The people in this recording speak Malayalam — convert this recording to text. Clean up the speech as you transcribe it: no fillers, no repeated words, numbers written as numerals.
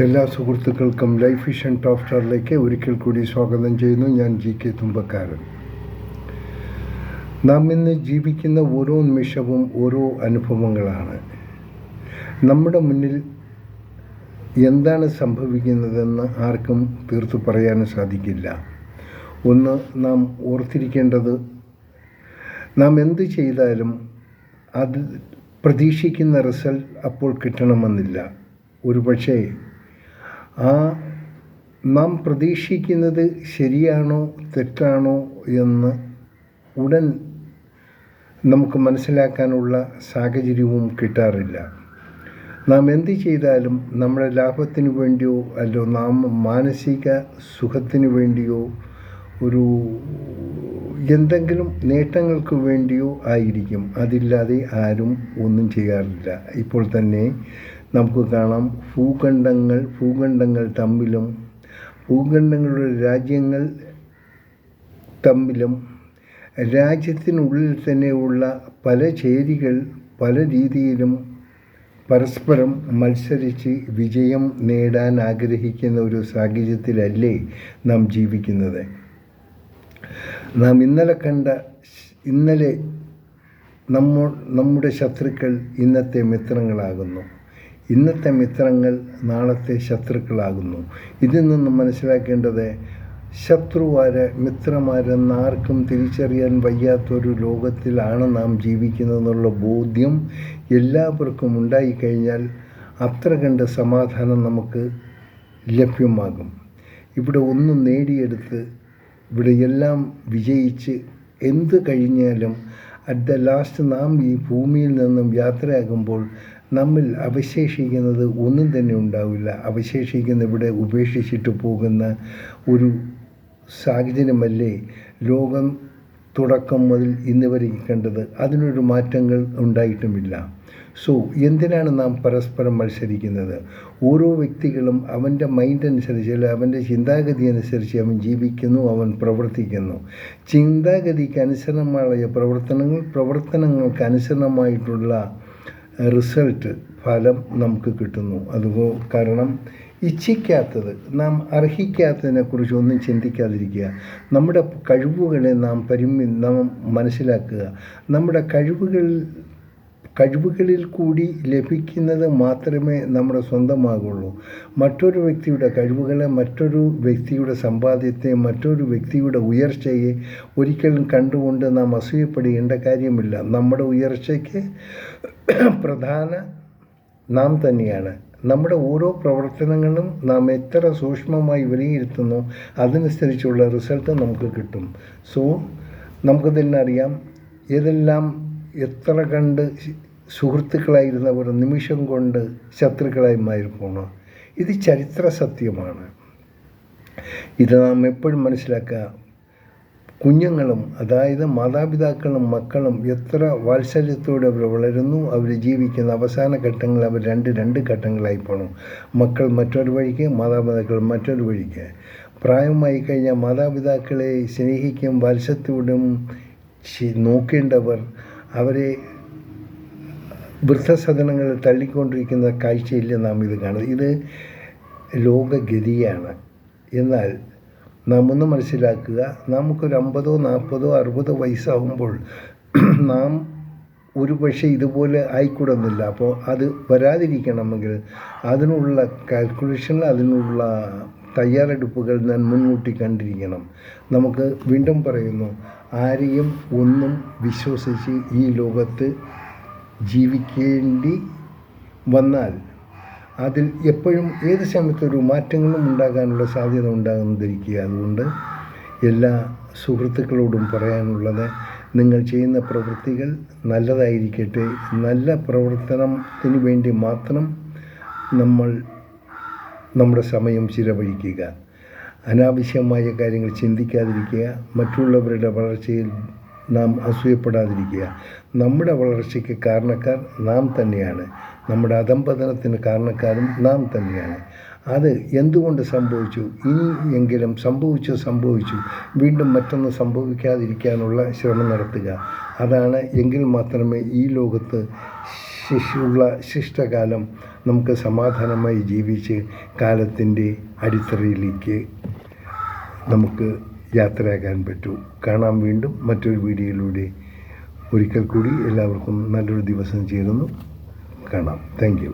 എല്ലാ സുഹൃത്തുക്കൾക്കും ലൈഫ് വിഷൻ ടോപ്പ് സ്റ്റാറിലേക്ക് ഒരിക്കൽ കൂടി സ്വാഗതം ചെയ്യുന്നു. ഞാൻ GK തുമ്പക്കാരൻ. നാം ഇന്ന് ജീവിക്കുന്ന ഓരോ നിമിഷവും ഓരോ അനുഭവങ്ങളാണ്. നമ്മുടെ മുന്നിൽ എന്താണ് സംഭവിക്കുന്നതെന്ന് ആർക്കും തീർത്തു പറയാനും സാധിക്കില്ല. ഒന്ന് നാം ഓർത്തിരിക്കേണ്ടത്, നാം എന്ത് ചെയ്താലും അത് പ്രതീക്ഷിക്കുന്ന റിസൾട്ട് അപ്പോൾ കിട്ടണമെന്നില്ല. ഒരുപക്ഷേ നാം പ്രതീക്ഷിക്കുന്നത് ശരിയാണോ തെറ്റാണോ എന്ന് ഉടൻ നമുക്ക് മനസ്സിലാക്കാനുള്ള സാഹചര്യവും കിട്ടാറില്ല. നാം എന്ത് ചെയ്താലും നമ്മുടെ ലാഭത്തിന് വേണ്ടിയോ അല്ലോ നാം മാനസിക സുഖത്തിന് വേണ്ടിയോ എന്തെങ്കിലും നേട്ടങ്ങൾക്ക് വേണ്ടിയോ ആയിരിക്കും. അതില്ലാതെ ആരും ഒന്നും ചെയ്യാറില്ല. ഇപ്പോൾ തന്നെ നമുക്ക് കാണാം, ഭൂഖണ്ഡങ്ങൾ തമ്മിലും ഭൂഖണ്ഡങ്ങളുടെ രാജ്യങ്ങൾ തമ്മിലും രാജ്യത്തിനുള്ളിൽ തന്നെയുള്ള പല ചേരികൾ പല രീതിയിലും പരസ്പരം മത്സരിച്ച് വിജയം നേടാൻ ആഗ്രഹിക്കുന്ന ഒരു സാഹചര്യത്തിലല്ലേ നാം ജീവിക്കുന്നത്. നാം ഇന്നലെ നമ്മുടെ ശത്രുക്കൾ ഇന്നത്തെ മിത്രങ്ങളാകുന്നു. ഇന്നത്തെ മിത്രങ്ങൾ നാളത്തെ ശത്രുക്കളാകുന്നു. ഇതിൽ നിന്നും മനസ്സിലാക്കേണ്ടത്, ശത്രുവാര് മിത്രമാരെന്ന് ആർക്കും തിരിച്ചറിയാൻ വയ്യാത്തൊരു ലോകത്തിലാണ് നാം ജീവിക്കുന്നതെന്നുള്ള ബോധ്യം എല്ലാവർക്കും ഉണ്ടായിക്കഴിഞ്ഞാൽ അത്ര കണ്ട് സമാധാനം നമുക്ക് ലഭ്യമാകും. ഇവിടെ ഒന്നും നേടിയെടുത്ത് ഇവിടെ എല്ലാം വിജയിച്ച് എന്ത് കഴിഞ്ഞാലും അറ്റ് ദ ലാസ്റ്റ് നാം ഈ ഭൂമിയിൽ നിന്നും യാത്രയാകുമ്പോൾ നമ്മിൽ അവശേഷിക്കുന്നത് ഒന്നും തന്നെ ഉണ്ടാവില്ല. അവശേഷിക്കുന്ന ഇവിടെ ഉപേക്ഷിച്ചിട്ട് പോകുന്ന ഒരു സാഹചര്യമല്ലേ ലോകം തുടക്കം മുതൽ ഇന്ന് വരെ കണ്ടത്. അതിനൊരു മാറ്റങ്ങൾ ഉണ്ടായിട്ടുമില്ല. സോ എന്തിനാണ് നാം പരസ്പരം മത്സരിക്കുന്നത്? ഓരോ വ്യക്തികളും അവൻ്റെ മൈൻഡ് അനുസരിച്ച്, അവൻ്റെ ചിന്താഗതി അനുസരിച്ച് അവൻ ജീവിക്കുന്നു, അവൻ പ്രവർത്തിക്കുന്നു. ചിന്താഗതിക്ക് അനുസരണമായ പ്രവർത്തനങ്ങൾക്ക് അനുസരണമായിട്ടുള്ള റിസൾട്ട്, ഫലം നമുക്ക് കിട്ടുന്നു. കാരണം ഇച്ഛിക്കാത്തത്, നാം അർഹിക്കാത്തതിനെക്കുറിച്ച് ഒന്നും ചിന്തിക്കാതിരിക്കുക. നമ്മുടെ കഴിവുകളെ നാം മനസ്സിലാക്കുക. നമ്മുടെ കഴിവുകളിൽ കൂടി ലഭിക്കുന്നത് മാത്രമേ നമ്മുടെ സ്വന്തമാകുള്ളൂ. മറ്റൊരു വ്യക്തിയുടെ കഴിവുകളെ, മറ്റൊരു വ്യക്തിയുടെ സമ്പാദ്യത്തെ, മറ്റൊരു വ്യക്തിയുടെ ഉയർച്ചയെ ഒരിക്കലും കണ്ടുകൊണ്ട് നാം അസൂയപ്പെടേണ്ട കാര്യമില്ല. നമ്മുടെ ഉയർച്ചയ്ക്ക് പ്രധാന നാം തന്നെയാണ്. നമ്മുടെ ഓരോ പ്രവർത്തനങ്ങളും നാം എത്ര സൂക്ഷ്മമായി വിലയിരുത്തുന്നു അതനുസരിച്ചുള്ള റിസൾട്ട് നമുക്ക് കിട്ടും. സോ നമുക്ക് തന്നെ അറിയാം, ഏതെല്ലാം എത്ര കണ്ട് സുഹൃത്തുക്കളായിരുന്നവർ നിമിഷം കൊണ്ട് ശത്രുക്കളായി മാറിപ്പോണു. ഇത് ചരിത്ര സത്യമാണ്. ഇത് നാം എപ്പോഴും മനസ്സിലാക്കുക. കുഞ്ഞുങ്ങളും, അതായത് മാതാപിതാക്കളും മക്കളും എത്ര വാത്സല്യത്തോടെ അവർ വളരുന്നു, അവർ ജീവിക്കുന്ന അവസാന ഘട്ടങ്ങൾ അവർ രണ്ട് ഘട്ടങ്ങളായി പോകണം. മക്കൾ മറ്റൊരു വഴിക്ക്, മാതാപിതാക്കൾ മറ്റൊരു വഴിക്ക്. പ്രായമായി കഴിഞ്ഞാൽ മാതാപിതാക്കളെ സ്നേഹിക്കും വാത്സല്യത്തോടും നോക്കേണ്ടവർ അവരെ വൃദ്ധസദനങ്ങളിൽ തള്ളിക്കൊണ്ടിരിക്കുന്ന കാഴ്ചയില്ല നാം ഇത് കാണുന്നത്. ഇത് ലോകഗതിയാണ്. എന്നാൽ നാം ഒന്ന് മനസ്സിലാക്കുക, നമുക്കൊരു 50, 40, 60 വയസ്സാകുമ്പോൾ നാം ഒരു പക്ഷേ ഇതുപോലെ ആയിക്കൂടുന്നില്ല. അപ്പോൾ അത് വരാതിരിക്കണമെങ്കിൽ അതിനുള്ള കാൽക്കുലേഷൻ, അതിനുള്ള തയ്യാറെടുപ്പുകൾ ഞാൻ മുൻകൂട്ടി കണ്ടിരിക്കണം. നമുക്ക് വീണ്ടും പറയുന്നു, ആരെയും ഒന്നും വിശ്വസിച്ച് ഈ ലോകത്ത് ജീവിക്കേണ്ടി വന്നാൽ അതിൽ എപ്പോഴും ഏത് സമയത്തൊരു മാറ്റങ്ങളും ഉണ്ടാകാനുള്ള സാധ്യത ഉണ്ടാകുന്നിരിക്കുക. അതുകൊണ്ട് എല്ലാ സുഹൃത്തുക്കളോടും പറയാനുള്ളത്, നിങ്ങൾ ചെയ്യുന്ന പ്രവൃത്തികൾ നല്ലതായിരിക്കട്ടെ. നല്ല പ്രവർത്തനത്തിന് വേണ്ടി മാത്രം നമ്മുടെ സമയം ചിലവഴിക്കുക. അനാവശ്യമായ കാര്യങ്ങൾ ചിന്തിക്കാതിരിക്കുക. മറ്റുള്ളവരുടെ വളർച്ചയിൽ നാം അസൂയപ്പെടാതിരിക്കുക. നമ്മുടെ വളർച്ചയ്ക്ക് കാരണക്കാർ നാം തന്നെയാണ്. നമ്മുടെ അധംപതനത്തിന് കാരണക്കാരും നാം തന്നെയാണ്. അത് എന്തുകൊണ്ട് സംഭവിച്ചു, ഇനിയെങ്കിലും സംഭവിച്ചു വീണ്ടും മറ്റൊന്ന് സംഭവിക്കാതിരിക്കാനുള്ള ശ്രമം നടത്തുക. അതാണ്. എങ്കിൽ മാത്രമേ ഈ ലോകത്ത് ശിഷ്ടകാലം നമുക്ക് സമാധാനമായി ജീവിച്ച് കാലത്തിൻ്റെ അടിത്തറയിലേക്ക് നമുക്ക് യാത്രയാക്കാൻ പറ്റൂ. കാണാം വീണ്ടും മറ്റൊരു വീഡിയോയിലൂടെ. ഒരിക്കൽ കൂടി എല്ലാവർക്കും നല്ലൊരു ദിവസം ചേരുന്നു. കാണാം. Thank you.